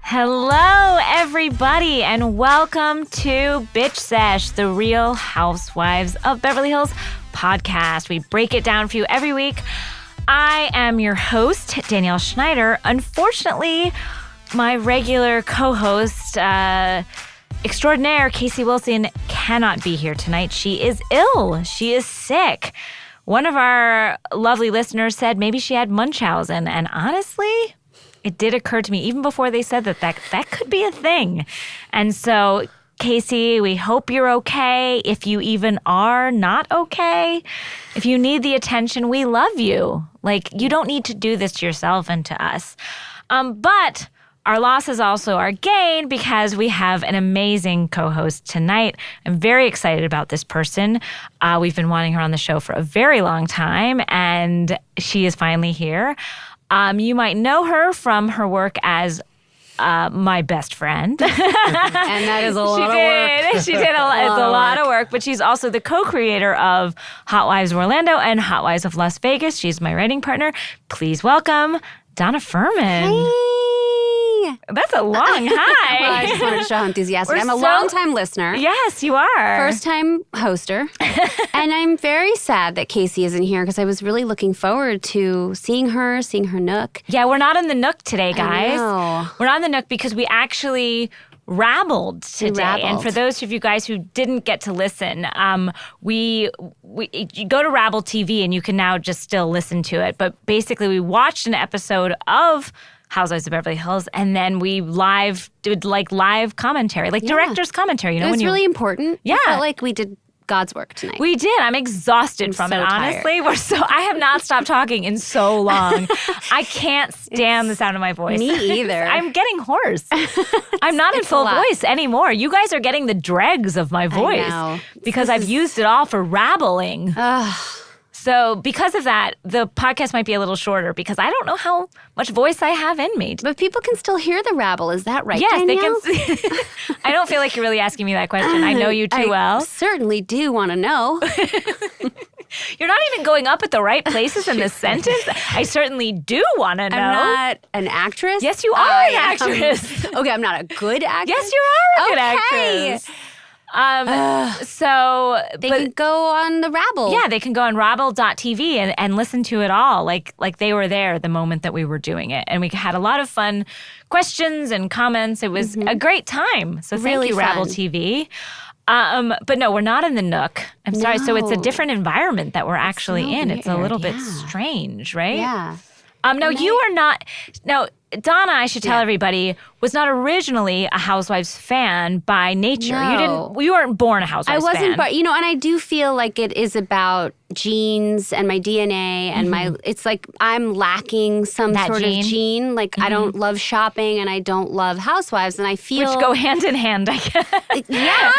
Hello, everybody, and welcome to Bitch Sesh, the Real Housewives of Beverly Hills podcast. We break it down for you every week. I am your host, Danielle Schneider. Unfortunately, my regular co-host extraordinaire, Casey Wilson, cannot be here tonight. She is ill. She is sick. One of our lovely listeners said maybe she had Munchausen, and honestly, it did occur to me even before they said that could be a thing. And so, Casey, we hope you're okay. If you even are not okay, if you need the attention, we love you. Like, you don't need to do this to yourself and to us. But our loss is also our gain because we have an amazing co-host tonight. I'm very excited about this person. We've been wanting her on the show for a very long time, and she is finally here. You might know her from her work as my best friend. And that is a lot of work. She did. It's a lot of work. But she's also the co-creator of Hot Wives of Orlando and Hot Wives of Las Vegas. She's my writing partner. Please welcome Dannah Phirman. Hey. That's a long hi. Well, I just wanted to show how enthusiastic. I'm a long-time listener. Yes, you are. First-time hoster. And I'm very sad that Casey isn't here because I was really looking forward to seeing her Nook. Yeah, we're not in the Nook today, guys. I know. We're not in the Nook because we actually rabbled today. And for those of you guys who didn't get to listen, you go to Rabble TV and you can now just still listen to it. But basically, we watched an episode of Housewives of Beverly Hills, and then we did live commentary, director's commentary. You know, it was really important. Yeah. I felt like we did God's work tonight. We did. I'm exhausted from it, honestly. I have not stopped talking in so long. I can't stand the sound of my voice. Me either. I'm getting hoarse. I'm not in full voice anymore. You guys are getting the dregs of my voice. I know. Because I've used it all for rabbling. So because of that, the podcast might be a little shorter because I don't know how much voice I have in me. But people can still hear the rabble. Is that right, Yes, Danielle? they can. I don't feel like you're really asking me that question. I know you too well. I certainly do want to know. You're not even going up at the right places in this sentence. I certainly do want to know. I'm not an actress? Yes, you are an actress. Okay, I'm not a good actress? Yes, you are a good actress. So they can go on the Rabble. Yeah, they can go on rabble.tv and listen to it all like they were there the moment that we were doing it. And we had a lot of fun questions and comments. It was a great time. So thank you, Rabble TV. But no, we're not in the Nook. I'm sorry. So it's a different environment that we're actually in. It's a little bit strange, right? Yeah. No, you are not. No, Dannah, I should tell everybody, was not originally a Housewives fan by nature. No. You weren't born a Housewives fan. I wasn't, but and I do feel like it is about genes and my DNA and it's like I'm lacking some sort of gene. Like I don't love shopping and I don't love Housewives, and I feel which go hand in hand, I guess. Yeah.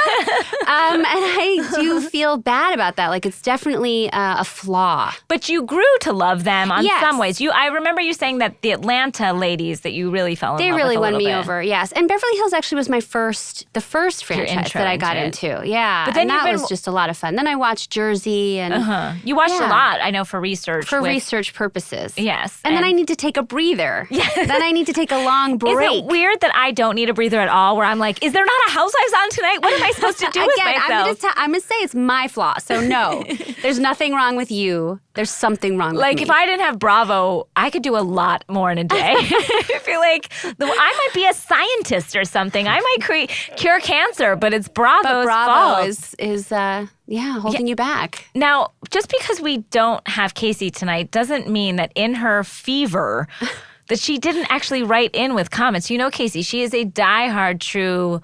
And I do feel bad about that. Like it's definitely a flaw. But you grew to love them on some ways. I remember you saying that the Atlanta ladies that you really fell in love with. They really won me bit. over, yes. And Beverly Hills actually was the first franchise that I got into. Yeah. But then that was just a lot of fun. Then I watched Jersey and you watched a lot, I know, for research. For research purposes. Yes. And then I need to take a breather. Yeah. Then I need to take a long break. Is it weird that I don't need a breather at all, where I'm like, is there not a Housewives on tonight? What am I supposed to do with myself? I'm going to say it's my flaw. So no, there's nothing wrong with you. There's something wrong with me. Like if I didn't have Bravo, I could do a lot more in a day. I feel like I might be a scientist or something. I might cure cancer, but it's Bravo's fault. But Bravo is holding you back. Now, just because we don't have Casey tonight doesn't mean that in her fever that she didn't actually write in with comments. You know, Casey, she is a diehard true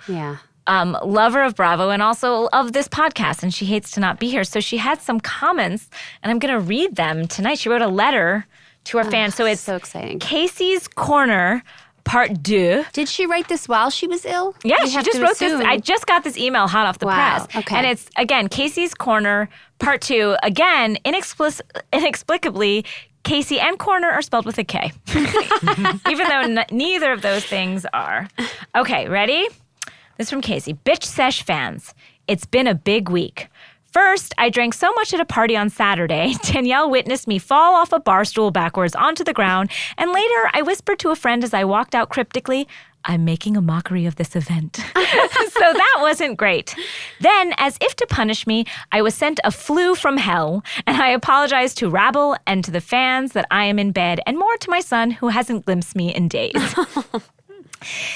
lover of Bravo and also of this podcast, and she hates to not be here. So she had some comments, and I'm going to read them tonight. She wrote a letter to our fans. So it's so exciting. Casey's Corner, Part 2. Did she write this while she was ill? Yeah, she just wrote this. I just got this email hot off the press. Okay. And it's, again, Casey's Corner, Part 2. Again, inexplicably, Casey and Corner are spelled with a K. Even though neither of those things are. Okay, ready? This is from Casey. Bitch Sesh fans, it's been a big week. First, I drank so much at a party on Saturday, Danielle witnessed me fall off a bar stool backwards onto the ground, and later I whispered to a friend as I walked out cryptically, I'm making a mockery of this event. So that wasn't great. Then, as if to punish me, I was sent a flu from hell, and I apologized to Rabble and to the fans that I am in bed, and more to my son who hasn't glimpsed me in days.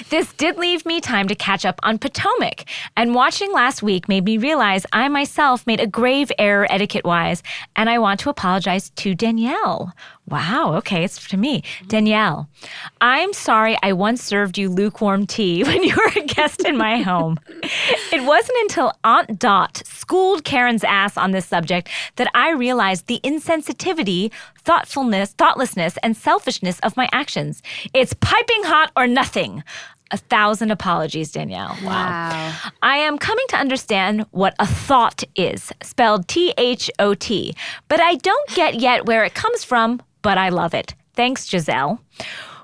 This did leave me time to catch up on Potomac, and watching last week made me realize I myself made a grave error etiquette-wise, and I want to apologize to Danielle. Wow, okay, it's to me. Danielle, I'm sorry I once served you lukewarm tea when you were a guest in my home. It wasn't until Aunt Dot schooled Karen's ass on this subject that I realized the insensitivity, thoughtlessness, and selfishness of my actions. It's piping hot or nothing. 1,000 apologies, Danielle. Wow. I am coming to understand what a thought is, spelled T-H-O-T, but I don't get yet where it comes from, but I love it. Thanks, Giselle.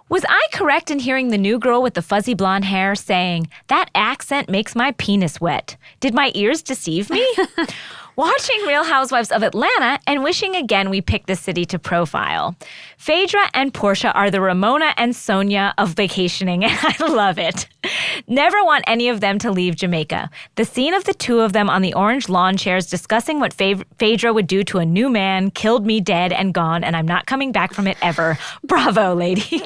Was I correct in hearing the new girl with the fuzzy blonde hair saying, that accent makes my penis wet? Did my ears deceive me? Watching Real Housewives of Atlanta and wishing again we picked the city to profile. Phaedra and Portia are the Ramona and Sonia of vacationing, and I love it. Never want any of them to leave Jamaica. The scene of the two of them on the orange lawn chairs discussing what Phaedra would do to a new man killed me dead and gone, and I'm not coming back from it ever. Bravo, lady.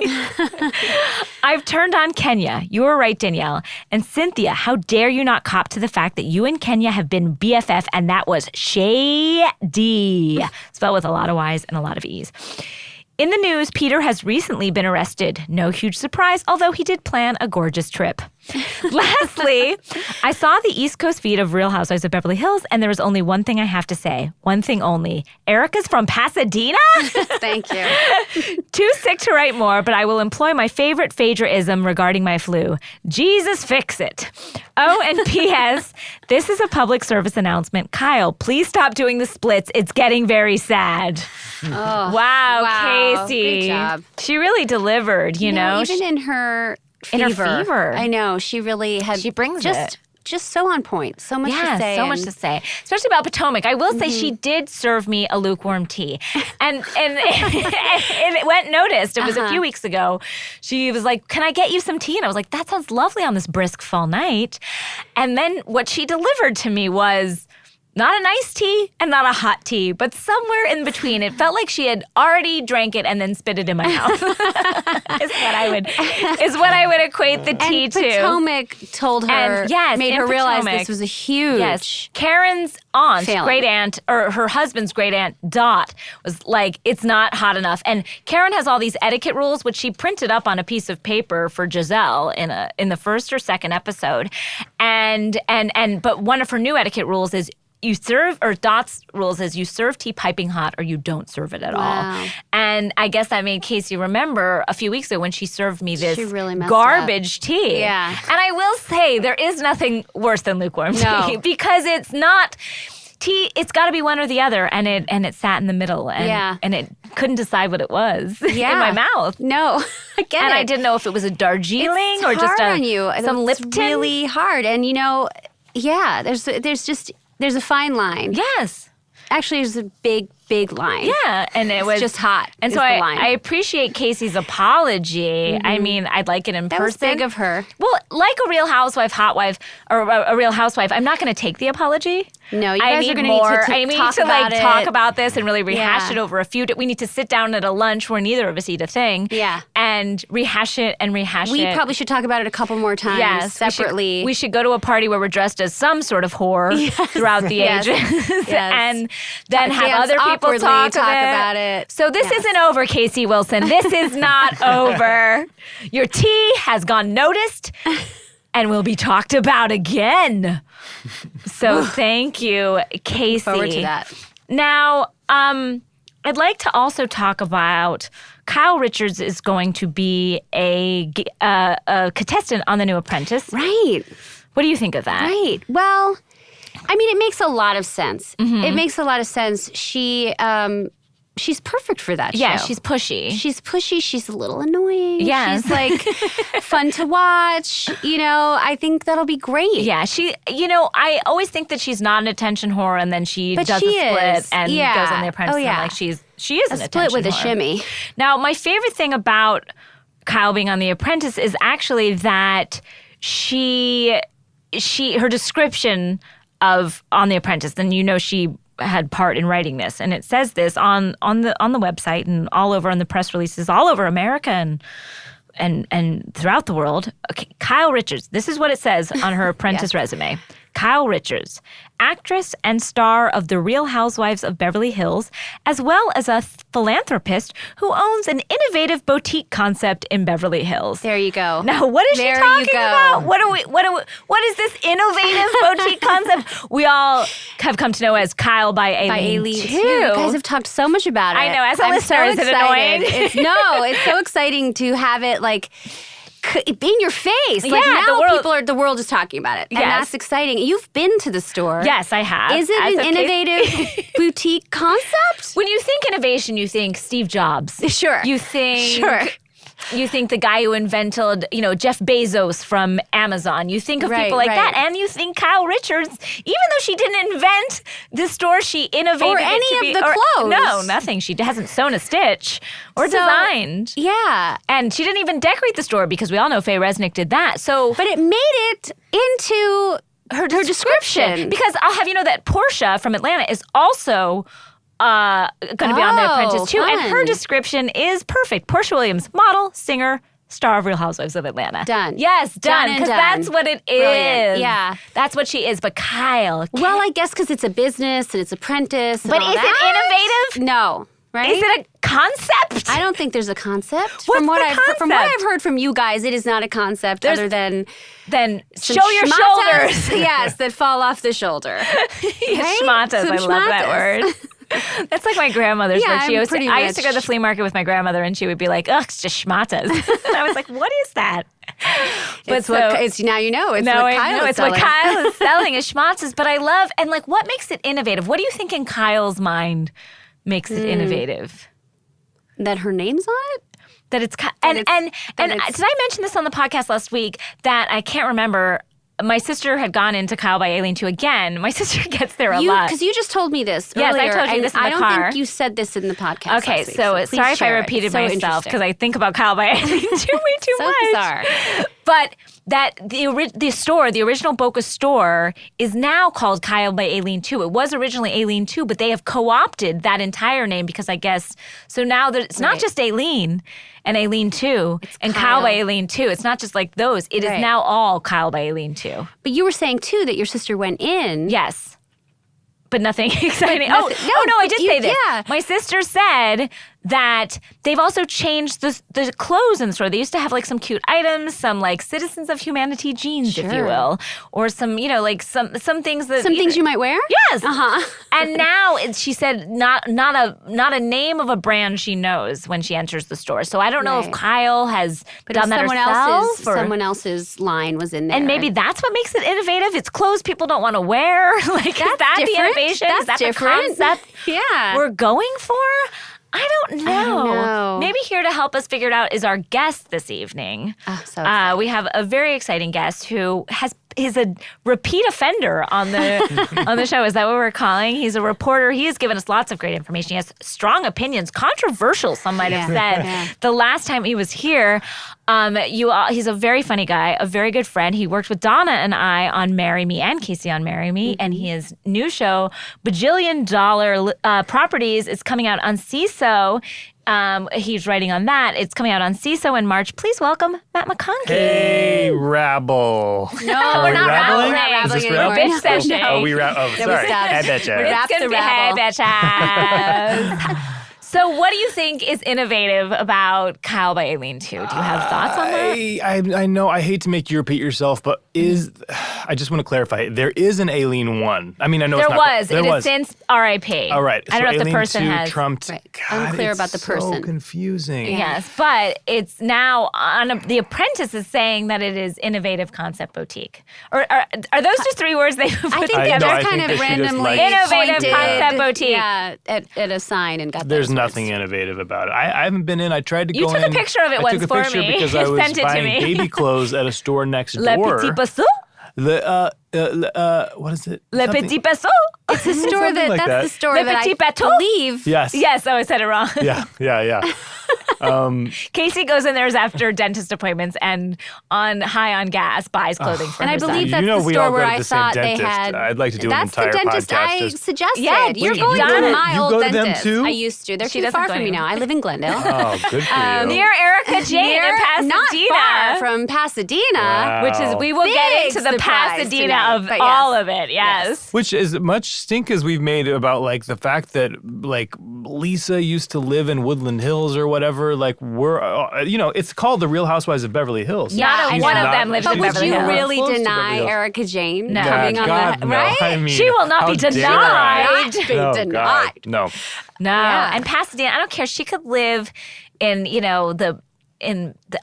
I've turned on Kenya. You were right, Danielle. And Cynthia, how dare you not cop to the fact that you and Kenya have been BFF, and that was shady. Spelled with a lot of Y's and a lot of E's. In the news, Peter has recently been arrested. No huge surprise, although he did plan a gorgeous trip. Lastly, I saw the East Coast feed of Real Housewives of Beverly Hills, and there was only one thing I have to say. One thing only. Erica's from Pasadena? Thank you. Too sick to write more, but I will employ my favorite Phaedra-ism regarding my flu. Jesus, fix it. Oh, and P.S., this is a public service announcement. Kyle, please stop doing the splits. It's getting very sad. Oh, wow, Casey. Good job. She really delivered, you know? Even in her fever. In her fever. I know. She really had. She brings it. Just so on point. So much to say. So much to say. Especially about Potomac. I will say she did serve me a lukewarm tea. And it went noticed. It was a few weeks ago. She was like, can I get you some tea? And I was like, that sounds lovely on this brisk fall night. And then what she delivered to me was not an iced tea and not a hot tea, but somewhere in between. It felt like she had already drank it and then spit it in my mouth. is what I would equate the tea to. Potomac told her, made her realize this was a huge. Yes. Karen's aunt, great aunt, or her husband's great aunt, Dot, was like, it's not hot enough. And Karen has all these etiquette rules, which she printed up on a piece of paper for Giselle in the first or second episode. But one of her new etiquette rules is you serve, or Dot's rules is you serve tea piping hot or you don't serve it at all. And I guess that made Casey remember a few weeks ago when she served me this garbage tea. Yeah. And I will say there is nothing worse than lukewarm tea because it's not tea. It's got to be one or the other, and it sat in the middle, and it couldn't decide what it was in my mouth. No, I get it. And I didn't know if it was a Darjeeling or just some Lipton. It's really hard, and there's a fine line. Yes. Actually, there's a big line. Yeah, and it was just hot. And so I appreciate Casey's apology. I mean, I'd like it in person. That was big of her. Well, like a Real Housewife, or a Real Housewife, I'm not going to take the apology. No, you guys are going to need to talk about this and really rehash it over a few. We need to sit down at a lunch where neither of us eat a thing. Yeah. And rehash it. We probably should talk about it a couple more times separately. We should go to a party where we're dressed as some sort of whore throughout the ages. And then have other people talk about it. So this isn't over, Casey Wilson. This is not over. Your tea has gone noticed and will be talked about again. So thank you, Casey. Look forward to that. Now, I'd like to also talk about Kyle Richards is going to be a contestant on The New Apprentice. Right. What do you think of that? Right. Well, I mean, it makes a lot of sense. Mm-hmm. It makes a lot of sense. She she's perfect for that show. Yeah, she's pushy. She's pushy. She's a little annoying. Yes. She's like fun to watch. I think that'll be great. Yeah, I always think that she's not an attention whore, and then she does a split and goes on The Apprentice. Oh, yeah. And I'm like, she is an attention split with whore. a shimmy. Now, my favorite thing about Kyle being on The Apprentice is actually that her description of on The Apprentice, and she had part in writing this, and it says this on the website and all over on the press releases all over America and throughout the world. Okay, Kyle Richards. This is what it says on her Apprentice resume. Kyle Richards, actress and star of The Real Housewives of Beverly Hills, as well as a philanthropist who owns an innovative boutique concept in Beverly Hills. There you go. Now, what is she talking about? What is this innovative boutique concept we all have come to know as Kyle by Aileen 2? You guys have talked so much about it. I know. As a listener, is it annoying? It's so exciting to have it like in your face. Like now the world is talking about it. And that's exciting. You've been to the store. Yes, I have. Is it an innovative boutique concept? When you think innovation, you think Steve Jobs. Sure. You think the guy who invented, Jeff Bezos from Amazon. You think of people like that. And you think Kyle Richards, even though she didn't invent this store, she innovated or any of the clothes. No, nothing. She hasn't sewn a stitch or designed. Yeah. And she didn't even decorate the store because we all know Faye Resnick did that. So, but it made it into her description. Because I'll have you know that Portia from Atlanta is also going to be on The Apprentice too. Fun. And her description is perfect. Portia Williams, model, singer, star of Real Housewives of Atlanta. Done. Yes, done. Because that's what it is. Brilliant. Yeah. That's what she is. But Kyle. Well, I guess because it's a business and it's Apprentice. But is it innovative? No. Right? Is it a concept? I don't think there's a concept. What's From what concept? I've heard from you guys, it is not a concept other than show your shoulders. Yes, that fall off the shoulder. Right? Schmatas. I love that word. That's like my grandmother's word. I used to go to the flea market with my grandmother, and she would be like, "Ugh, it's just schmatas." And I was like, "What is that?" But it's now you know. It's now what Kyle is selling. What Kyle is selling is schmatas. But I love and like what makes it innovative. What do you think in Kyle's mind makes it innovative? That her name's on it. That it's and did I mention this on the podcast last week that I can't remember. My sister had gone into Kyle by Aileen 2 again. My sister gets there a lot. Because you just told me this Yes, earlier, I told you this in the car. I don't think you said this in the podcast Okay, last week, so sorry if I repeated myself because I think about Kyle by Aileen 2 way too much. Bizarre. But that the store, the original Boca store, is now called Kyle by Aileen 2. It was originally Aileen 2, but they have co-opted that entire name because I guess so now it's not just Aileen and Aileen 2 and Kyle by Aileen 2. It's not just like those. It is now all Kyle by Aileen 2. But you were saying too that your sister went in. Yes. But nothing exciting. No, I did say this. Yeah. My sister said that they've also changed the clothes in the store. They used to have like some cute items, some like Citizens of Humanity jeans, if you will, or some, like some things that things you might wear. Yes. And now she said not a name of a brand she knows when she enters the store. So I don't know if Kyle has done that herself. Someone else's line was in there, and maybe that's what makes it innovative. It's clothes people don't want to wear. Like is that the innovation? That's is that different. the concept we're going for? I don't know. Maybe here to help us figure it out is our guest this evening. Oh, so we have a very exciting guest who is a repeat offender on the show. Is that what we're calling? He's a reporter. He has given us lots of great information. He has strong opinions, controversial, some might have said. Yeah. The last time he was here, he's a very funny guy, a very good friend. He worked with Dannah and I on Marry Me and Casey on Marry Me, and his new show, Bajillion Dollar Properties, is coming out on CISO. He's writing on that. It's coming out on CISO in March. Please welcome Matt McConkey. Hey, rabble. No, we're not rabbling. Is this anymore. Bitch session. Oh, sorry. Hey, bitches. It's gonna be Hey, bitches. So what do you think is innovative about Kyle by Aileen 2? Do you have thoughts on that? I know I hate to make you repeat yourself, but I just want to clarify. There is an Aileen 1. I mean, I know There it's not was. there It was. is since RIP. All right. I don't know if the Aileen person 2 has. trumped. Right. God, Unclear it's about the so person. confusing. Yes, but it's now The Apprentice is saying that it is innovative concept boutique. Or are those just three words they put I think together? they're I kind think of that she just randomly likes- Innovative pointed, concept boutique. Yeah, at a sign and got There's those nothing innovative about it. I haven't been in. I tried to go in. You took a picture of it once for me. I took a picture because I was Sent it to buying me. baby clothes at a store next door. Le Petit Poisson? What is it? Le Petit Poisson? It's a store like that. the store Le that Petit I Bateau? believe. Yes. Yes, I said it wrong. Yeah. Casey goes in there after dentist appointments and high on gas buys clothing for And I her son. believe that's You know the we store all go where to I the same thought they dentist. had. I'd like to do That's an entire the dentist podcast. I suggested. Yeah, You're wait, going Donna, to my you old go to them dentist. too? I used to. They're She too doesn't far go from me anymore. now. I live in Glendale. Oh, good for you. Near Erica Jane in Pasadena. Not far from Pasadena. Wow. Which is, we will get Big into the surprise Pasadena tonight, of but yes. all of it. Yes. Which is much stink as we've made about like the fact that like Lisa used to live in Woodland Hills or whatever. Like we're, it's called The Real Housewives of Beverly Hills. Not I one know. of them lives But in would Beverly you Hills. really Close to deny Beverly Hills. Erica Jane No. coming on God, the no. right? I mean, She will not be how dare denied. I? Not be No, denied. God, no. No. Yeah. And Pasadena, I don't care. She could live in,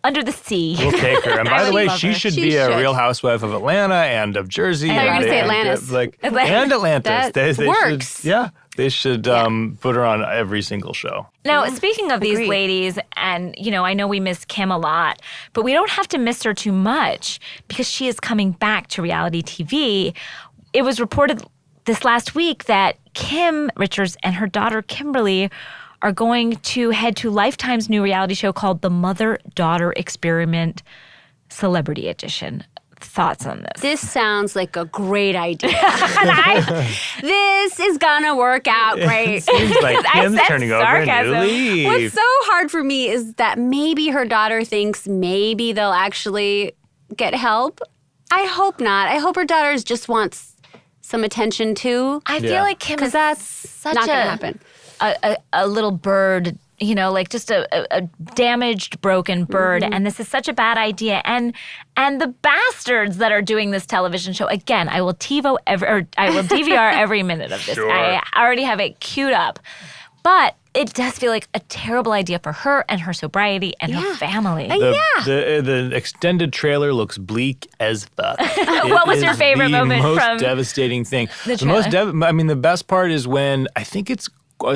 under the sea. We'll take her. And by the would way, love she her. should She be a should. Real Housewife of Atlanta and of Jersey. I thought you were and gonna say and, Atlantis. And Atlantis. That They works. Should, they should put her on every single show. Now, speaking of these Agreed. ladies, and, I know we miss Kim a lot, but we don't have to miss her too much because she is coming back to reality TV. It was reported this last week that Kim Richards and her daughter Kimberly are going to head to Lifetime's new reality show called The Mother-Daughter Experiment Celebrity Edition. Thoughts on this? This sounds like a great idea. This is gonna work out great. Seems like I Kim's said turning over a sarcasm. new leaf. What's so hard for me is that maybe her daughter thinks maybe they'll actually get help. I hope not. I hope her daughter just wants some attention too. I feel Yeah. like Kim Because is that's such not gonna a happen. a little bird, like just a damaged, broken bird. Mm-hmm. And this is such a bad idea. And the bastards that are doing this television show, again, I will DVR every minute of this. Sure. I already have it queued up. But it does feel like a terrible idea for her and her sobriety and her family. The extended trailer looks bleak as fuck. What was your favorite moment from from most devastating thing? the The most trailer? the best part is when I think it's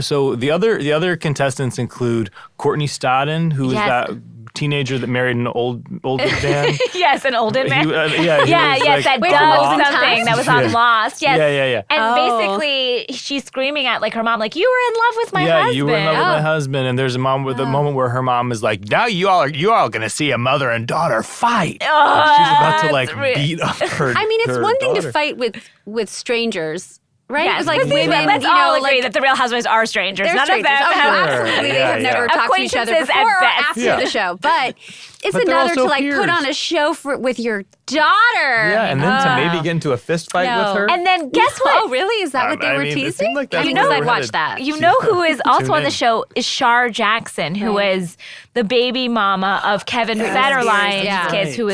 so the other contestants include Courtney Stodden, who is Yes. that teenager that married an old man. Yes, an olden man. He was Yes, like that Wait, does from Olden something Times? that was on Yeah. Lost. Yes. Yeah. And Oh. basically, she's screaming at her mom, you were in love with my husband. You were in love with my husband, and there's a moment where her mom is like, "Now you all gonna see a mother and daughter fight." She's about to that's beat up her. I mean, it's her one thing to daughter. fight with strangers, right? Yes, It's like because women, let's all agree that the Real Housewives are strangers. they're None strangers. of them Oh, no, have absolutely. They Yeah, have never yeah. talked to each other Acquaintances before at or best. after Yeah. the show. But it's But they're another to also put peers. on a show with your daughter. Yeah, and then to maybe get into a fist fight No. with her. And then guess what? Oh, really? Is that what they I were mean, it teasing? seemed like that's I mean, where because they I'd were watch headed. that. You know who is also Tune on the in. show is Shar Jackson, who is the baby mama of Kevin Federline's yeah. kids, who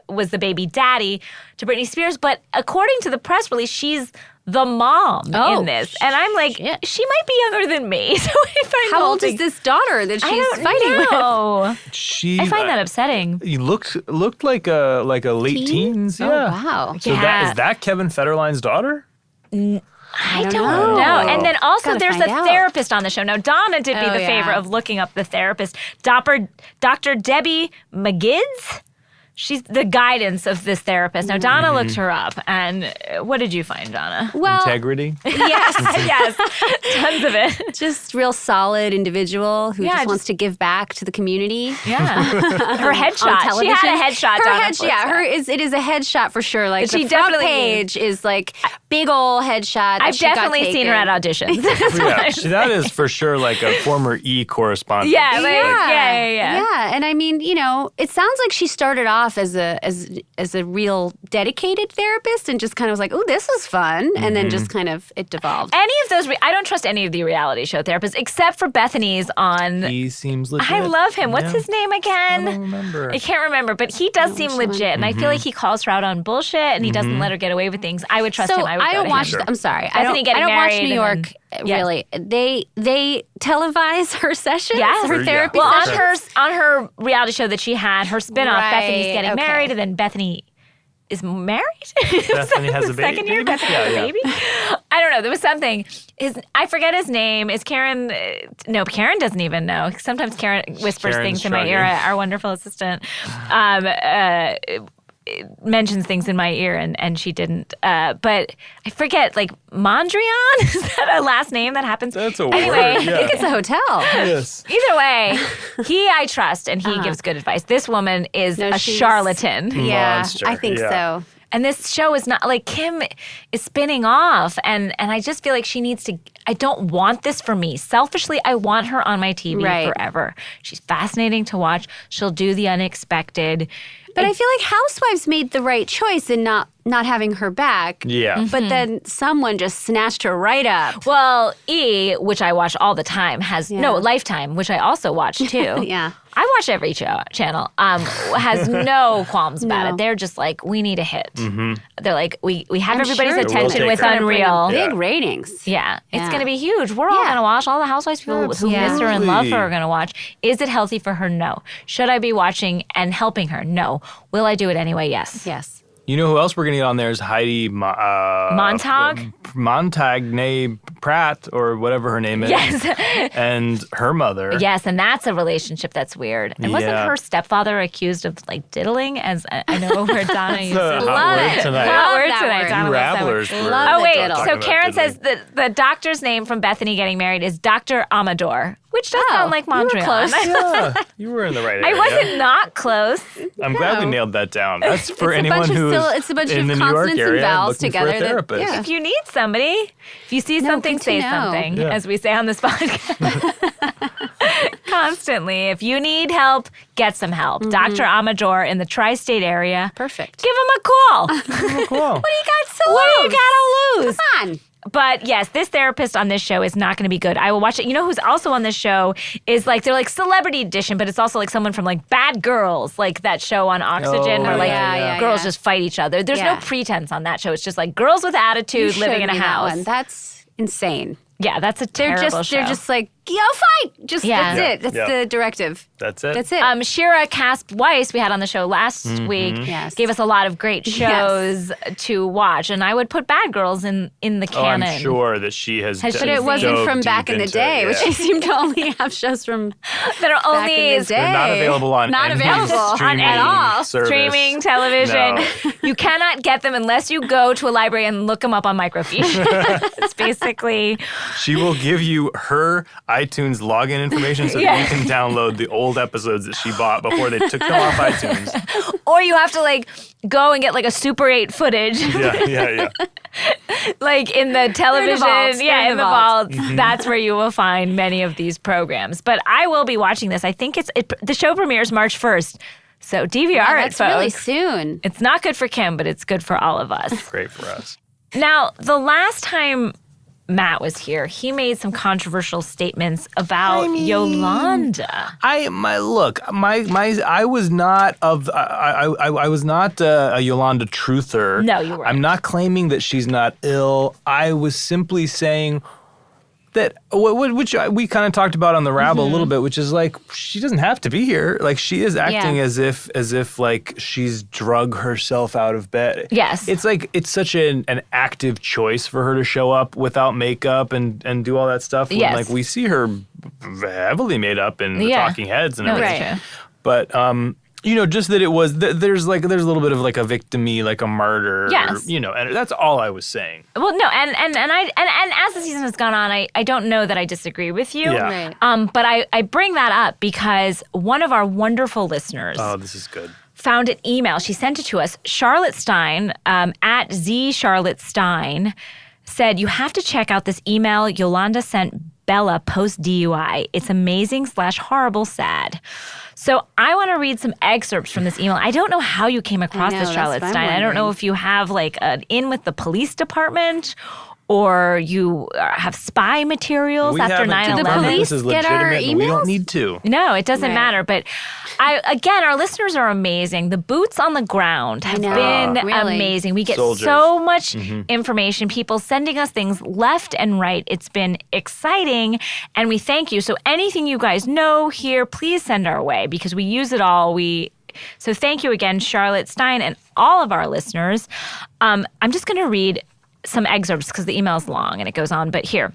was the baby daddy to Britney Spears. But according to the press release, she's the mom in this. And I'm like, she might be younger than me. So if I'm How old is this daughter that I she's don't fighting with? know. I find that upsetting. He looked like a late teens. Oh, Yeah. wow. So Yeah. is that Kevin Federline's daughter? I don't know. know. And then also Gotta there's find a out. therapist on the show. Now, Donna did me Oh, the favor yeah. of looking up the therapist. Dr. Debbie McGids? She's the guidance of this therapist. Now, Donna looked her up. And what did you find, Donna? Well, Integrity. Yes, tons of it. just real solid individual who Yeah, just just- wants to give back to the community. Yeah. Her On headshot. She television. had a headshot, Her Donna. it is a headshot for sure. Like She the front definitely- page is like big ol' headshot. I've definitely seen her at auditions. Yeah, that is for sure like a former E correspondent. Yeah, like, yeah. Yeah, and I mean, it sounds like she started off as a real dedicated therapist and just kind of was like, "Oh, this is fun," and then just kind of it devolved. Any of those, I don't trust any of the reality show therapists except for Bethany's on. He seems legit. I love him. What's Yeah. his name again? I don't remember. I can't remember, but he does seem legit, and I feel like he calls her out on bullshit, and he doesn't let her get away with things. I would trust So him. I would go don't to watch. him. I'm sorry. Bethany getting I don't watch married New and York then- yes. really. They televise her sessions. Yes. her Yeah. therapy Well, sessions. on her reality show that she had, her spinoff, Right, Bethany's getting okay. married, and then Bethany is married. Bethany has a baby. Second year, maybe? Bethany has a Yeah. baby. I don't know. know. There was something. I forget his name. Is Karen? No, Karen doesn't even know. Sometimes Karen whispers things in my ear. Our wonderful assistant mentions things in my ear, and she didn't. But I forget, like, Mondrian? Is that a last name that happens? That's a word. I think it's a hotel. Yes. Either way, I trust, and he gives good advice. This woman is a charlatan. Yeah, Monster. I think so. And this show is not, like, Kim is spinning off, and I just feel like she needs to, I don't want this for me. Selfishly, I want her on my TV forever. She's fascinating to watch. She'll do the unexpected. But I feel like Housewives made the right choice in not having her back. Yeah. But then someone just snatched her right up. Well, which I watch all the time, has Lifetime, which I also watch too. Yeah. I watch every channel. Has no qualms about it. They're just like, we need a hit. Mm-hmm. They're like, we have everybody's attention with Unreal. Big ratings. Yeah. It's going to be huge. We're all going to watch. All the Housewives people who miss her and love her are going to watch. Is it healthy for her? No. Should I be watching and helping her? No. Will I do it anyway? Yes. Yes. You know who else we're going to get on there is Heidi Montag Pratt, or whatever her name is. Yes. And her mother. Yes, and that's a relationship that's weird. And wasn't her stepfather accused of, like, diddling? As I know where Dannah used to love it. Hot word tonight. Dannah Rabblers. Oh, wait. So Karen says the doctor's name from Bethany getting married is Dr. Amador, which does sound like Montreal. Close. Yeah, you were in the right area. I wasn't not close. I'm glad we nailed that down. That's for anyone who is a bunch in the of New York consonants area and vowels looking together. for a therapist. If you need somebody, if you see something, say something, as we say on this podcast. Constantly. If you need help, get some help. Mm-hmm. Dr. Amador in the tri-state area. Perfect. Give him a call. What do you got to lose? What do you got to lose? Come on. But yes, this therapist on this show is not going to be good. I will watch it. You know who's also on this show is, like, they're like Celebrity Edition, but it's also like someone from, like, Bad Girls, like that show on Oxygen where, like, girls just fight each other. There's no pretense on that show. It's just like girls with attitude living in a house. That's insane. Yeah, that's a terrible show. They're just like, fight. That's it. That's the directive. That's it. That's it. Shira Kasp-Weiss, we had on the show last week, gave us a lot of great shows to watch. And I would put Bad Girls in the canon. I'm sure that she has done. But it wasn't from back in the day, which she seemed to only have shows from that are only back in the day. They're not available on at all. Service. Streaming television. No. You cannot get them unless you go to a library and look them up on microfiche. It's basically... She will give you her iTunes login information so that you can download the old episodes that she bought before they took them off iTunes. Or you have to, like, go and get, like, a Super 8 footage. Yeah. Like in the television. In the vault. Mm-hmm. That's where you will find many of these programs. But I will be watching this. I think the show premieres March 1st. So DVR it, folks. That's really soon. It's not good for Kim, but it's good for all of us. Great for us. Now, the last time Matt was here, he made some controversial statements about Yolanda. I was not a Yolanda truther. No, you weren't. I'm not claiming that she's not ill. I was simply saying that, which we kind of talked about on the Rabble a little bit, which is like, she doesn't have to be here. Like, she is acting as if like she's drug herself out of bed. Yes. It's like, it's such an active choice for her to show up without makeup and do all that stuff. When, like, we see her heavily made up in the Talking Heads and everything. Right. But, you know, just that it was, there's a little bit of like a victim-y, like a martyr. Yes. You know, and that's all I was saying. Well, no, and as the season has gone on, I don't know that I disagree with you. Yeah. Right. But I bring that up because one of our wonderful listeners. Oh, this is good. Found an email. She sent it to us. Charlotte Stein, at Charlotte Stein, said, you have to check out this email Yolanda sent Bella post DUI. It's amazing / horrible sad. So I want to read some excerpts from this email. I don't know how you came across this, Charlotte Stein. I don't know if you have like an in with the police department or you have spy materials after 9/11. Do the police get our emails? We don't need to. No, it doesn't matter. But again, our listeners are amazing. The boots on the ground have been amazing. We get so much information, people sending us things left and right. It's been exciting, and we thank you. So anything you guys know here, please send our way because we use it all. So thank you again, Charlotte Stein, and all of our listeners. I'm just going to read some excerpts because the email is long and it goes on. But here.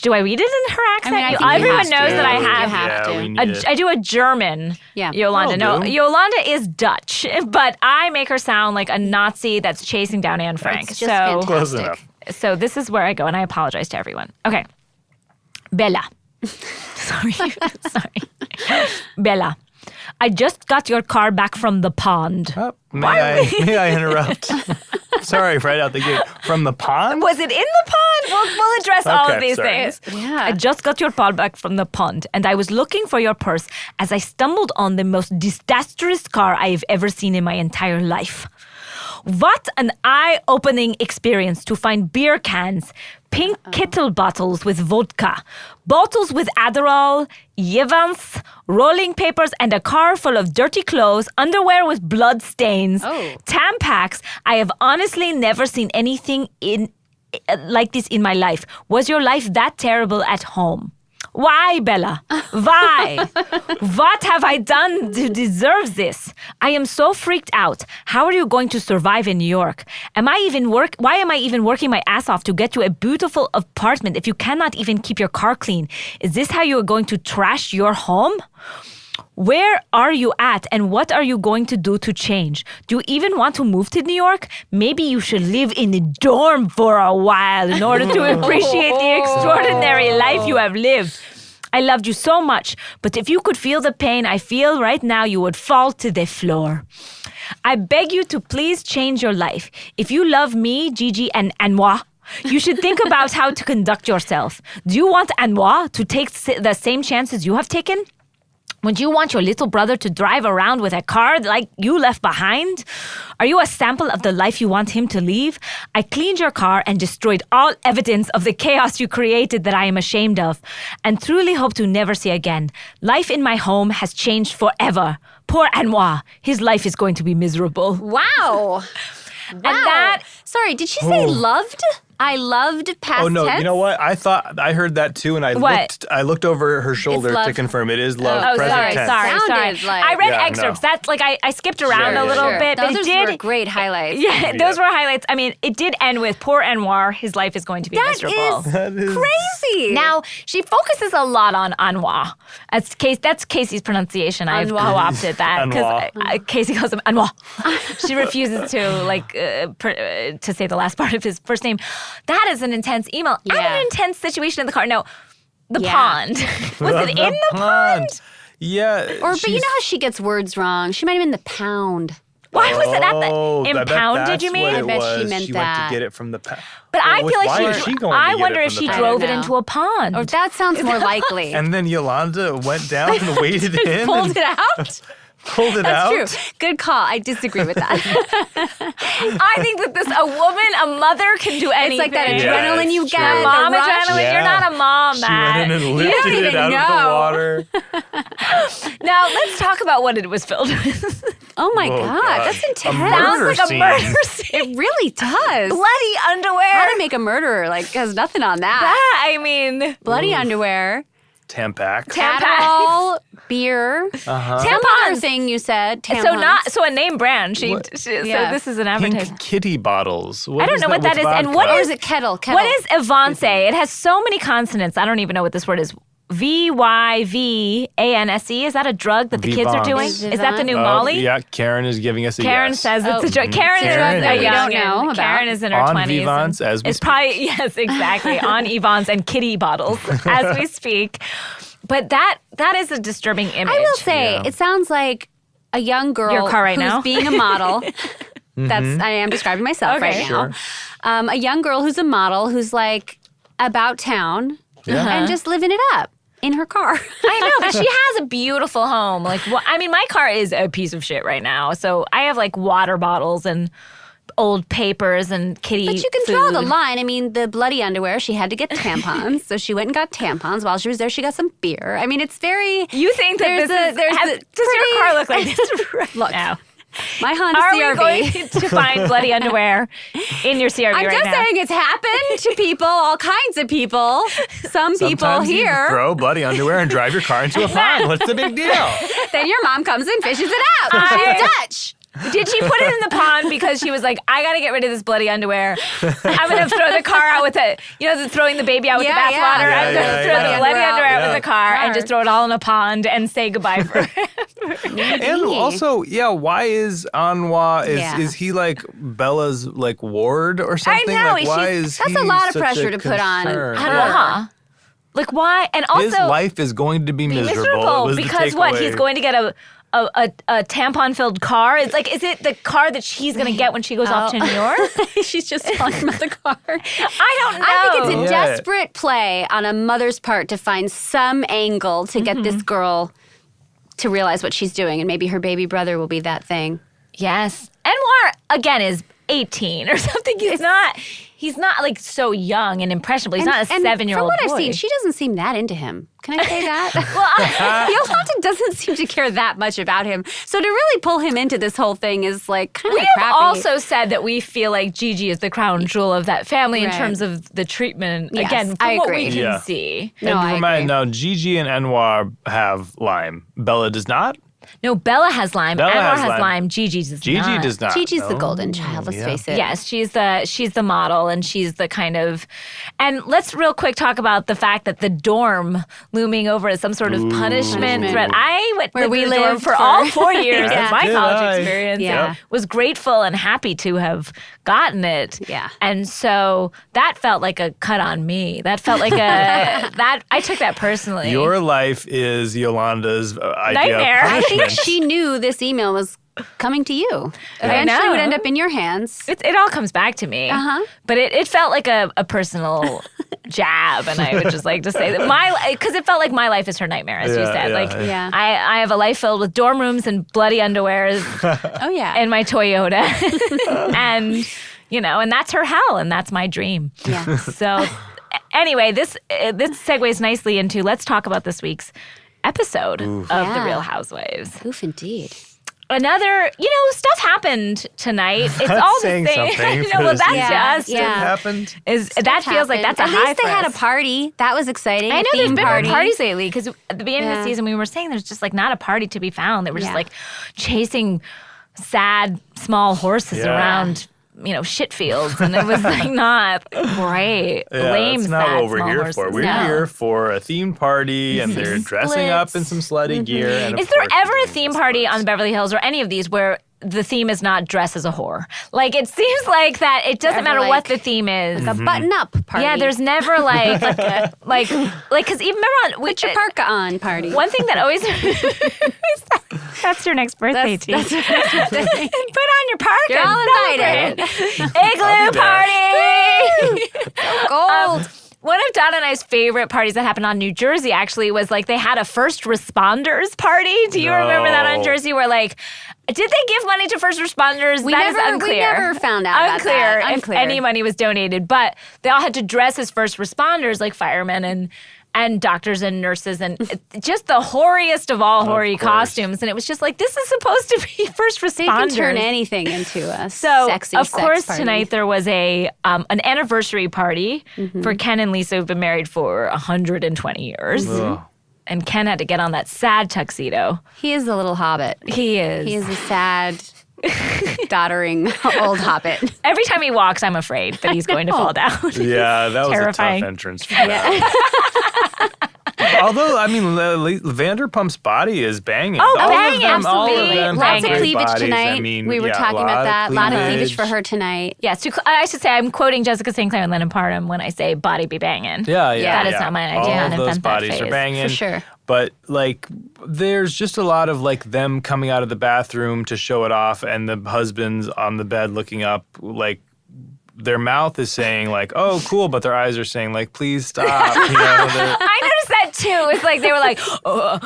Do I read it in her accent? I think everyone knows that I have. You have to. I do a German Yolanda. That'll No, do. Yolanda is Dutch, but I make her sound like a Nazi that's chasing down Anne Frank. That's just fantastic. Close enough. So this is where I go, and I apologize to everyone. Okay. Bella. Sorry. Bella. I just got your car back from the pond. Oh, may I interrupt? Sorry, right out the gate. From the pond? Was it in the pond? We'll address all of these things. Yeah. I just got your car back from the pond, and I was looking for your purse as I stumbled on the most disastrous car I've ever seen in my entire life. What an eye-opening experience to find beer cans, pink kettle bottles with vodka, bottles with Adderall, Yevans, rolling papers, and a car full of dirty clothes, underwear with blood stains, Tampax. I have honestly never seen anything like this in my life. Was your life that terrible at home? Why, Bella? Why? What have I done to deserve this? I am so freaked out. How are you going to survive in New York? Why am I even working my ass off to get you a beautiful apartment if you cannot even keep your car clean? Is this how you are going to trash your home? Where are you at and what are you going to do to change? Do you even want to move to New York? Maybe you should live in a dorm for a while in order to appreciate the extraordinary life you have lived. I loved you so much, but if you could feel the pain I feel right now, you would fall to the floor. I beg you to please change your life. If you love me, Gigi, and moi, you should think about how to conduct yourself. Do you want moi to take the same chances you have taken? Would you want your little brother to drive around with a car like you left behind? Are you a sample of the life you want him to leave? I cleaned your car and destroyed all evidence of the chaos you created that I am ashamed of, and truly hope to never see again. Life in my home has changed forever. Poor Anwar. His life is going to be miserable. Wow. And that... Sorry, did she say loved? I loved past tense. Oh no! You know what? I heard that too, and I looked over her shoulder to confirm it is love. Oh, present tense. sorry. I read excerpts. No. That's like I skipped around a little bit, but those were great highlights. Yeah, those were highlights. I mean, it did end with poor Anwar. His life is going to be miserable. That is Crazy. Now she focuses a lot on Anwar. That's Casey's pronunciation. I've co-opted that because Casey calls him Anwar. She refuses to to say the last part of his first name. That is an intense email. And an intense situation in the car. No, the pond. Was it in the pond? Yeah. But you know how she gets words wrong. She might have been the pound. Why was it at the impounded, you mean? I bet she meant she that. went to get it from the pound. But I feel like I wonder if she pound? drove it into a pond. Or that sounds more likely. And then Yolanda went down and waded in. Pulled it out? Pulled it out? That's true. Good call. I disagree with that. I think that a mother can do anything. It's like that adrenaline you get. Mom adrenaline. Yeah. You're not a mom, She Matt. went in and lifted it out of the water. Now, let's talk about what it was filled with. Oh my God. That's intense. Sounds like a murder scene. It really does. Bloody underwear. How to make a murderer has nothing on that. I mean. Bloody underwear. Tampax. Adderall, beer. Tampons. Thing you said. Tampons. So a name brand. So this is an advertisement. Pink kitty bottles. I don't know what that is. And what is it? Kettle. What is Avance? It has so many consonants. I don't even know what this word is. VYVANSE. Is that a drug that the kids are doing? Is that the new Molly? Yeah, Karen is giving us a Karen yes. says it's a drug. Karen is that we don't know about. Karen is in her 20s. On Vivance as we It's speak. probably, yes, exactly. On Evans and kitty bottles as we speak. But that is a disturbing image. I will say, it sounds like a young girl Your car right who's now? being a model. I am describing myself right now. A young girl who's a model who's about town and just living it up in her car. I know, but she has a beautiful home. My car is a piece of shit right now. So I have water bottles and old papers and kitty But you can food. draw the line. I mean, the bloody underwear, she had to get tampons. So she went and got tampons. While she was there, she got some beer. I mean, it's very... You think that does your car look like this right Look, now? My Honda Are CRV. we going to find bloody underwear in your CRV I'm right just now? saying it's happened to people, all kinds of people. Some people Sometimes you here. throw bloody underwear and drive your car into a pond. What's the big deal? Then your mom comes and fishes it out. She's Dutch. Did she put it in the pond because she was like, I got to get rid of this bloody underwear. I'm going to throw the car out with it. Throwing the baby out with the bathwater. I'm going to throw the bloody underwear out with the car and just throw it all in a pond and say goodbye forever. And also, why is Anwar, is he like Bella's like ward or something? I know. Like, why is that's a lot of pressure to put on. I don't know, huh? Like, why? And also, his life is going to be miserable. Because what? He's going to get a tampon-filled car? It's like, is it the car that she's going to get when she goes off to New York? She's just talking about the car. I don't know. I think it's a desperate play on a mother's part to find some angle to get this girl to realize what she's doing, and maybe her baby brother will be that thing. Yes. Anwar, again, is 18 or something. He's not like so young and impressionable. He's not a 7-year-old boy. From what I've seen, she doesn't seem that into him. Can I say that? Yolanda doesn't seem to care that much about him. So to really pull him into this whole thing is like kind of crappy. We have also said that we feel like Gigi is the crown jewel of that family in terms of the treatment. Yes, again, from what we can see. And remind now, Gigi and Anwar have Lyme. Bella does not? No, Bella has Lyme. Anwar has Lyme. Gigi does not. Gigi does not. Gigi's the golden child, let's face it. Yes, she's the model, and she's the kind of... And let's real quick talk about the fact that the dorm looming over as some sort of punishment threat. I went to the dorm for all 4 years of my college experience. Yeah. And was grateful and happy to have gotten it. Yeah. And so that felt like a cut on me. That felt like I took that personally. Your life is Yolanda's idea nightmare. of punishment. I think she knew this email was coming to you. Eventually it would end up in your hands. It all comes back to me. But it felt like a personal jab, and I would just like to say that because it felt like my life is her nightmare, as you said. I have a life filled with dorm rooms and bloody underwears. And my Toyota. And, and that's her hell, and that's my dream. Yeah. So anyway, this segues nicely into, let's talk about this week's episode of The Real Housewives. Oof, indeed. Another, stuff happened tonight. It's all the saying same. something. Well, that's just happened. That feels like that's a high. At least they had a party. That was exciting. I know there's been more parties lately, because at the beginning of the season we were saying there's just like not a party to be found. They were just like chasing sad small horses around. Shit fields, and it was like not great. Lame. That's not what we're here for. We're here for a themed party, and they're dressing up in some slutty gear. And is there ever a theme party on Beverly Hills or any of these where the theme is not dress as a whore? Like, it seems like that it doesn't matter what the theme is. Like a button-up party. Yeah, there's never like because even remember put your parka on party. One thing that always that's your next birthday, T. That's your next birthday. Put on your parka. You're all invited. Igloo party. Gold. One of Donna and I's favorite parties that happened on New Jersey actually was like they had a first responders party. Do you remember that on Jersey where like, did they give money to first responders? That is unclear. We never found out about that. If any money was donated. But they all had to dress as first responders, like firemen and doctors and nurses, and just the hoariest of all hoary costumes. And it was just like, this is supposed to be first responders. They can turn anything into a sexy of course, party. tonight there was an anniversary party for Ken and Lisa, who've been married for 120 years. And Ken had to get on that sad tuxedo. He is a little hobbit. He is. He is a sad, doddering old hobbit. Every time he walks, I'm afraid that he's going to fall down. Yeah, that was terrifying. A tough entrance for them. Although, I mean, Vanderpump's body is banging. Banging, absolutely. All of them Lots of cleavage bodies. tonight. I mean, we were talking about that. A lot of cleavage for her tonight. Yes, I should say I'm quoting Jessica St. Clair and Lennon Parham when I say body be banging. Yeah. That is not my idea. All of those bodies are banging. For sure. But, like, there's just a lot of, like, them coming out of the bathroom to show it off, and the husbands on the bed looking up, like, their mouth is saying, like, oh, cool, but their eyes are saying, like, please stop. I noticed that, too. It's like they were like, hubba.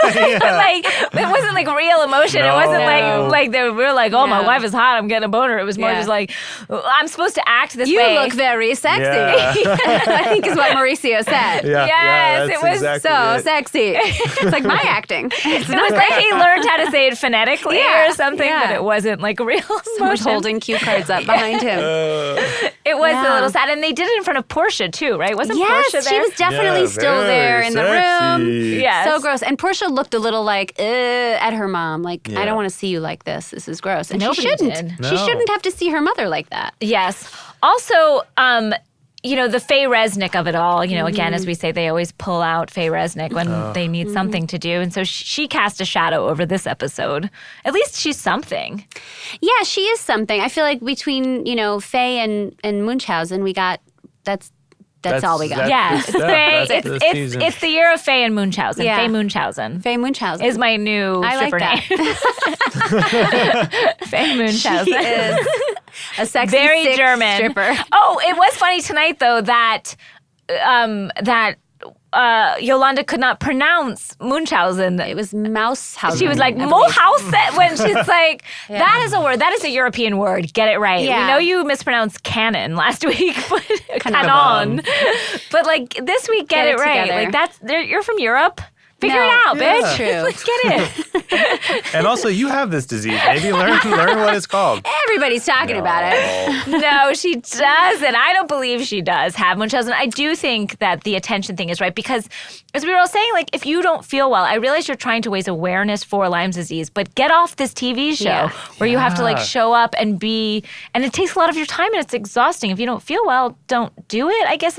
But, like, it wasn't, like, real emotion. No. It wasn't like we were like, oh, my wife is hot, I'm getting a boner. It was more just like, I'm supposed to act this way. You look very sexy. Yeah. I think is what Mauricio said. Yes, it was so sexy. It's like my acting. It's It was like he learned how to say it phonetically or something, but it wasn't, like, real Someone's emotion. holding cue cards up behind him. It was a little sad. And they did it in front of Portia, too, right? Wasn't Portia She was definitely still there in the room. Yes. So gross. And Portia looked a little like, at her mom. Like, I don't want to see you like this. This is gross. And Nobody she shouldn't. did. No. She shouldn't have to see her mother like that. Yes. Also, the Faye Resnick of it all, again, as we say, they always pull out Faye Resnick when they need something to do. And so she cast a shadow over this episode. At least she's something. Yeah, she is something. I feel like between, Faye and Munchausen, we got, that's all we got. It's the year of Faye and Munchausen. Yeah. Faye Munchausen. Faye Munchausen is my new stripper name. Faye Munchausen. She is a sexy, very sick German stripper. Oh, it was funny tonight though that Yolanda could not pronounce Munchausen. It was Maushausen. She was like, Mohausen, when she's like, that is a word. That is a European word. Get it right. Yeah. We know you mispronounced canon last week, but canon. But like this week, get it right. Together. Like you're from Europe. Figure it out, bitch. True. Let's get it. And also, you have this disease. Maybe learn what it's called. Everybody's talking about it. No, she doesn't. I don't believe she does have Munchausen. I do think that the attention thing is right because, as we were all saying, like if you don't feel well, I realize you're trying to raise awareness for Lyme's disease, but get off this TV show where you have to like show up and be, and it takes a lot of your time and it's exhausting. If you don't feel well, don't do it. I guess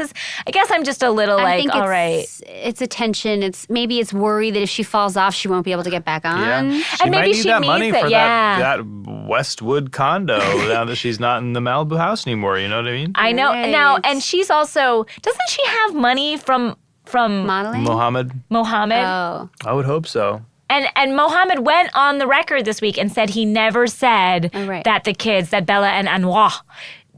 I'm just a little all right. It's attention. Maybe it's worry that if she falls off, she won't be able to get back on. Yeah. And maybe might need that money for that Westwood condo now that she's not in the Malibu house anymore. You know what I mean? I know. Right. Now, and she's also, doesn't she have money from modeling? Mohammed. Oh. I would hope so. And Mohammed went on the record this week and said he never said that the kids, that Bella and Anwar,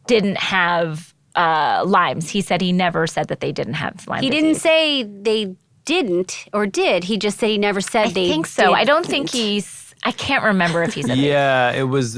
didn't have Lyme's. He said he never said that they didn't have Lyme disease. He didn't say they didn't or did. He just said he never said they did. I think so. I don't think I can't remember if he said Yeah, it was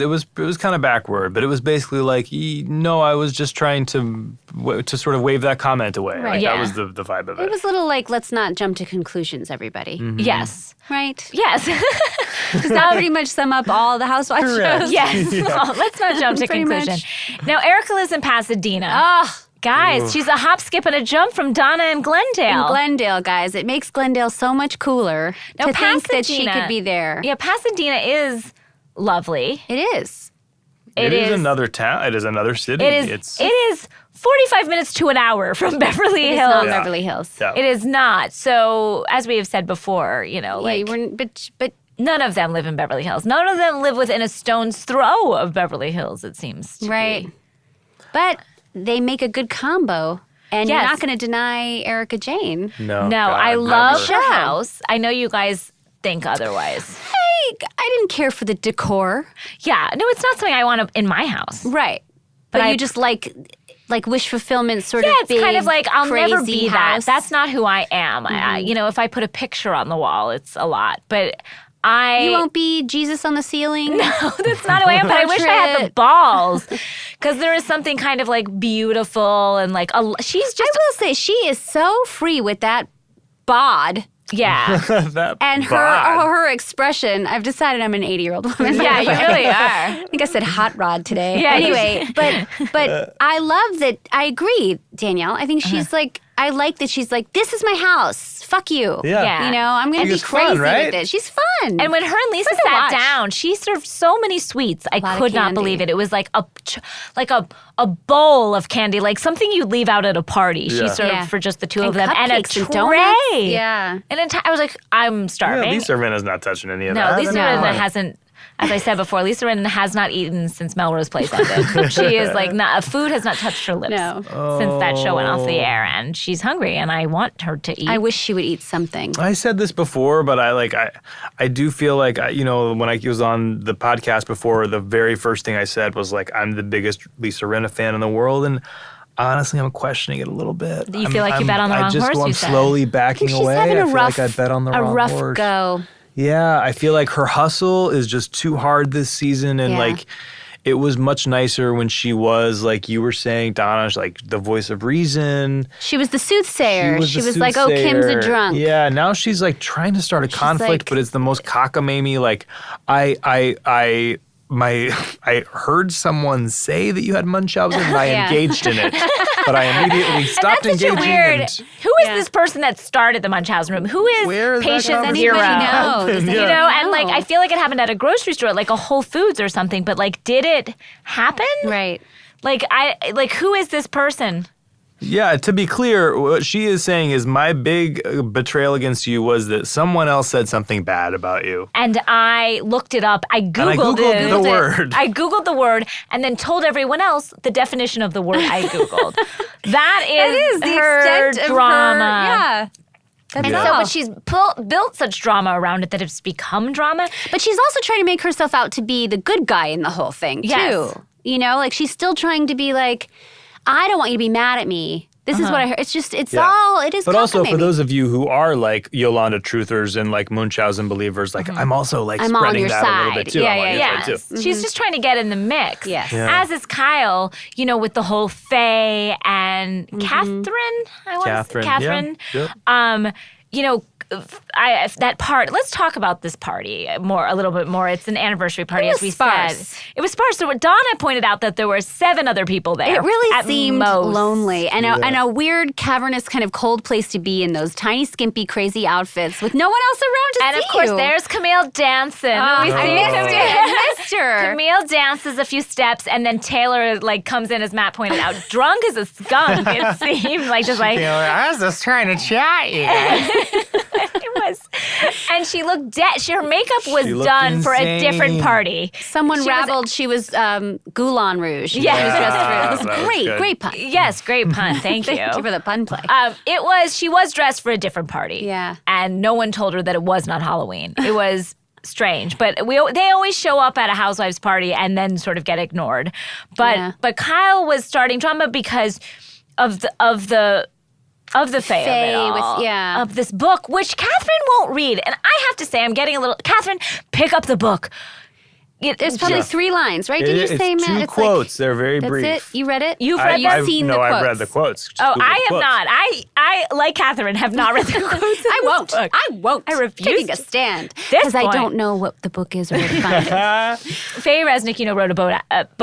kind of backward, but it was basically like, no, I was just trying to sort of wave that comment away. Right. Like, that was the vibe of it. It was a little like, let's not jump to conclusions, everybody. Mm-hmm. Yes. Right? Yes. Does that pretty much sum up all the Housewives shows? Yes. Well, let's not jump to conclusion. Now, Erica lives in Pasadena. Oh, guys, she's a hop, skip, and a jump from Dannah and Glendale. In Glendale, guys. It makes Glendale so much cooler to think that she could be there. Yeah, Pasadena is lovely. It is. It is another town. It is another city. It is 45 minutes to an hour from Beverly Hills. It's not Beverly Hills. Yeah. It is not. So, as we have said before, but none of them live in Beverly Hills. None of them live within a stone's throw of Beverly Hills, it seems to be. But they make a good combo. And you're not going to deny Erica Jane. No, I love her house. I know you guys think otherwise. I didn't care for the decor. Yeah. No, it's not something I want in my house. Right. But you just like wish fulfillment sort of it's kind of like I'll never be house. that. That's not who I am. Mm-hmm. If I put a picture on the wall, it's a lot. But you won't be Jesus on the ceiling? No, that's not who I am, but I wish I had the balls. Because there is something kind of like beautiful and like, she's just. I will say, she is so free with that bod. Yeah. And her expression, I've decided I'm an 80-year-old woman. Yeah, you really are. I think I said hot rod today. Yeah. Anyway, but I love that. I agree, Danielle. I think she's like, I like that she's like, this is my house. Fuck you. Yeah. I'm going to be crazy with it. She's fun. And when her and Lisa sat down, she served so many sweets. I could not believe it. It was like a bowl of candy, like something you leave out at a party. She served for just the two of them. And a tray. Donuts. Yeah. I was like, I'm starving. Yeah, Lisa Rinna's not touching any of that. No, Lisa Rinna hasn't. As I said before, Lisa Rinna has not eaten since Melrose Place ended. She is like, food has not touched her lips since that show went off the air, and she's hungry, and I want her to eat. I wish she would eat something. I said this before, but I do feel like, when I was on the podcast before, the very first thing I said was like, I'm the biggest Lisa Rinna fan in the world, and honestly, I'm questioning it a little bit. You feel like you bet on the wrong horse, I'm slowly backing away. I feel like I bet on the wrong horse. A rough go. Yeah, I feel like her hustle is just too hard this season, and it was much nicer when she was, like you were saying, Donna, like the voice of reason. She was the soothsayer. She was like, oh, Kim's a drunk. Yeah, now she's like trying to start a conflict, but it's the most cockamamie, like, I heard someone say that you had Munchausen and I engaged in it. But I immediately stopped engaging. Weird. Who is this person that started the Munchausen room? Who is patient zero? And like I feel like it happened at a grocery store, like a Whole Foods or something. But like, did it happen? Right. Like who is this person? Yeah, to be clear, what she is saying is my big betrayal against you was that someone else said something bad about you. And I looked it up. I Googled the word. I Googled the word and then told everyone else the definition of the word I Googled. That is the her extent drama. Of her, but she's built such drama around it that it's become drama. But she's also trying to make herself out to be the good guy in the whole thing, too. You know, like she's still trying to be like, I don't want you to be mad at me. This is what I heard. It is But also for those of you who are like Yolanda truthers and like Munchausen believers, like I'm also like spreading that a little bit too. I'm on your side too. Mm-hmm. She's just trying to get in the mix. Yes. Yeah. As is Kyle, with the whole Faye and Catherine. Catherine. Yeah. That part. Let's talk about this party a little bit more. It's an anniversary party, as we sparse. said. It was sparse. So Donna pointed out that there were 7 other people there. It really seemed most. lonely and a weird, cavernous, kind of cold place to be in those tiny, skimpy, crazy outfits with no one else around to see you. And of course, there's Camille dancing. I missed her. Camille dances a few steps, and then Taylor comes in, as Matt pointed out, drunk as a skunk. It seemed I was just trying to chat you. It was. And she looked dead. Her makeup was done for a different party. Someone rabbled she was Goulon Rouge. Yeah. It was great pun. Yes, great pun. Thank you. Thank you for the pun play. She was dressed for a different party. Yeah. And no one told her that it was not Halloween. It was strange. But they always show up at a housewives party and then sort of get ignored. But Kyle was starting drama because of the Faye of this book, which Catherine won't read. And I have to say, I'm getting a little... Catherine, pick up the book. There's probably 3 lines, right? Did you say, Matt? It's 2 quotes. They're very brief. That's it? You read it? You've read You've seen the quotes. No, I've read the quotes. I have not. I, like Catherine, have not read the quotes. I won't. I refuse. Taking a stand. Because I don't know what the book is or where to find it. Faye Resnick, wrote a book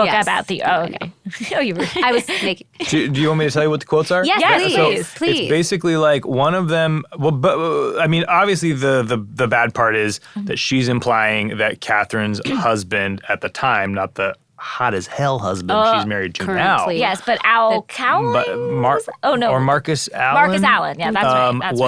about the... Oh, okay. Oh, you were... I was making... Do you want me to tell you what the quotes are? Yes, please. It's basically like one of them... Well, but I mean, obviously the bad part is that she's implying that Catherine's husband at the time, not the hot as hell husband she's married to now. Yes, but Al Cowling? Or Marcus Allen. Marcus Allen, yeah, that's right. That's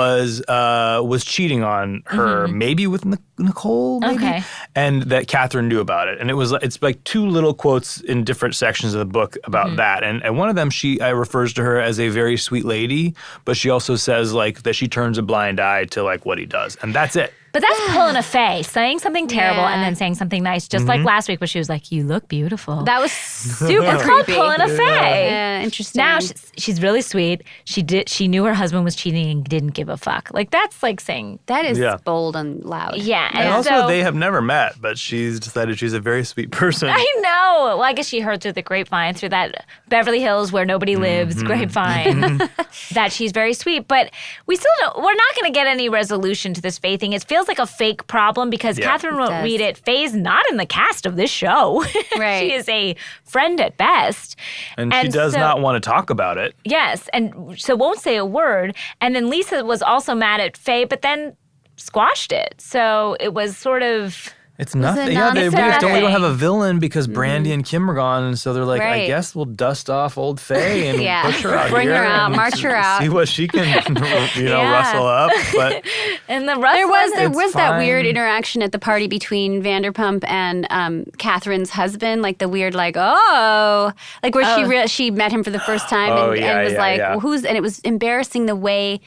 was cheating on her, maybe with Nicole, maybe? And that Catherine knew about it. And it's like 2 little quotes in different sections of the book about that. And one of them, she refers to her as a very sweet lady, but she also says that she turns a blind eye to what he does. And that's it. But that's pulling a Faye, saying something terrible and then saying something nice, just like last week where she was like, "You look beautiful." That was super creepy. It's called pulling a Faye. Yeah, interesting. Now she's really sweet. She knew her husband was cheating and didn't give a fuck. That's saying that is bold and loud. Yeah, and also they have never met, but she's decided she's a very sweet person. I know. Well, I guess she heard through the grapevine, through that Beverly Hills where nobody lives grapevine, that she's very sweet. But we're not going to get any resolution to this Faye thing. It feels like a fake problem because Catherine won't read it. Faye's not in the cast of this show. Right. She is a friend at best. And she does not want to talk about it. Yes. And so won't say a word. And then Lisa was also mad at Faye, but then squashed it. So it was sort of... It's nothing. Yeah, we don't have a villain because Brandy and Kim are gone, and so they're like, I guess we'll dust off old Faye and push her out Bring here her out, march her out. See what she can, rustle up. But and there was that weird interaction at the party between Vanderpump and Catherine's husband, the weird where she met him for the first time and was well, who's, and it was embarrassing the way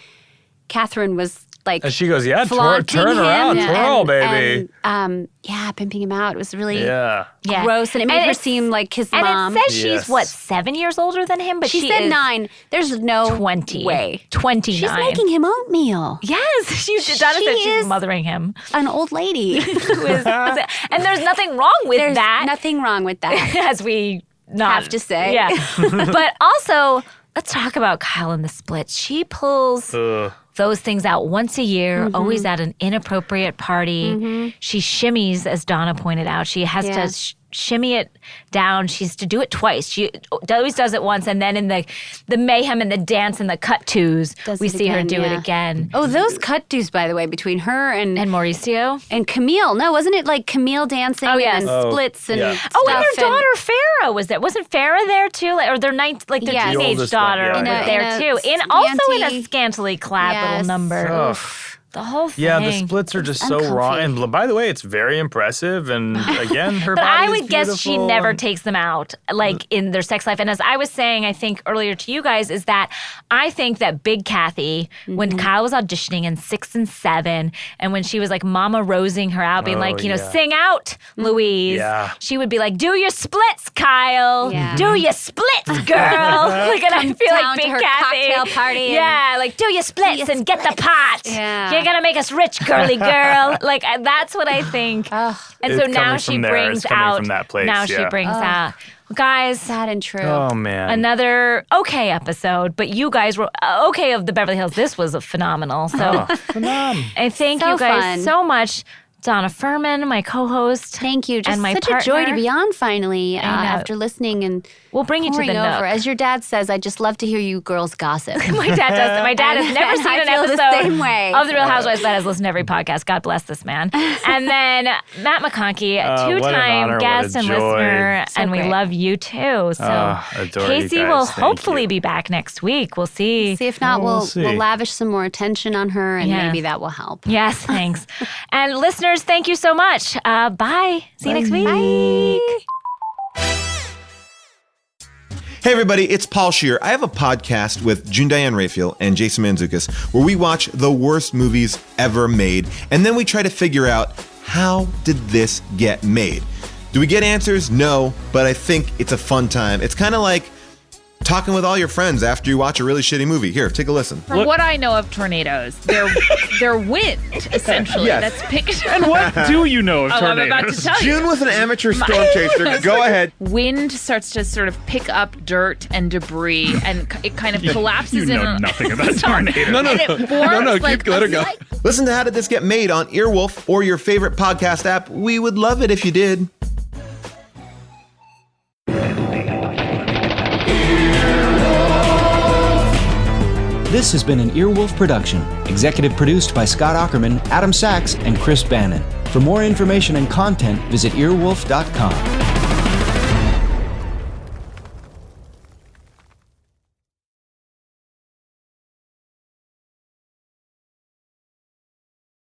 Catherine was. And she goes, turn around, twirl, baby. And, pimping him out. It was really gross. And it made her seem like his mom. And it says she's, 7 years older than him? But she said 9. There's no 20 way. 29. She's making him oatmeal. Yes. Donna said she's mothering him. An old lady. And there's nothing wrong with that. Nothing wrong with that. As we have to say. Yeah. But also, let's talk about Kyle and the splits. She pulls... those things out once a year, always at an inappropriate party. She shimmies, as Donna pointed out. She has to shimmy it down. She used to do it twice. She always does it once, and then in the mayhem and the dance and the cut-tos, we see her do it again. Oh, those cut-tos, by the way, between her and Mauricio? And Camille. No, wasn't it like Camille dancing and splits and stuff? Oh, and her daughter Farrah was there. Wasn't Farrah there too? Or their teenage daughter was there too. Also in a scantily clad little number. The whole thing. Yeah, the splits are just so wrong. And by the way, it's very impressive. And again, her but body I would is guess she beautiful. never takes them out, like in their sex life. And as I was saying, I think earlier to you guys, is that I think that Big Kathy, when Kyle was auditioning in 6 and 7, and when she was like Mama Rosing her out, being sing out, Louise. Yeah. She would be like, do your splits, Kyle. Yeah. Do your splits, girl. Like, and I feel down like Big to her Kathy. cocktail party. Yeah, like, do your splits and get the pot. Yeah. You're going to make us rich, girly girl. Like, that's what I think. And so now she brings out. She brings out. Guys. Sad and true. Oh, man. Another okay episode, but you guys were okay of the Beverly Hills. This was phenomenal. So, I thank you guys so much. Dannah Phirman, my co-host. Thank you. Just and my such partner. a joy to be on finally after listening and we'll bring you to the over. Nook. As your dad says, I just love to hear you girls gossip. My dad does. My dad has never seen an episode the same way. of The Real Housewives, but has listened to every podcast. God bless this man. And then Matt McConkey, two-time guest and listener, and we love you too. So Casey will hopefully be back next week. We'll see. If not, we'll lavish some more attention on her, and maybe that will help. Yes, thanks. And listeners, thank you so much. Bye. See you next week. Bye. Hey everybody, it's Paul Scheer. I have a podcast with June Diane Raphael and Jason Mantzoukas where we watch the worst movies ever made, and then we try to figure out, how did this get made? Do we get answers? No, but I think it's a fun time. It's kind of like talking with all your friends after you watch a really shitty movie. Here, take a listen. From what I know of tornadoes, they're wind, essentially. Yes. That's pictured. And what do you know of tornadoes? I'm about to tell you. June was an amateur storm chaser. Go ahead. Wind starts to sort of pick up dirt and debris, and it kind of collapses You know nothing about tornadoes. No, keep let her go. Listen to How Did This Get Made on Earwolf or your favorite podcast app. We would love it if you did. This has been an Earwolf production, executive produced by Scott Aukerman, Adam Sachs, and Chris Bannon. For more information and content, visit earwolf.com.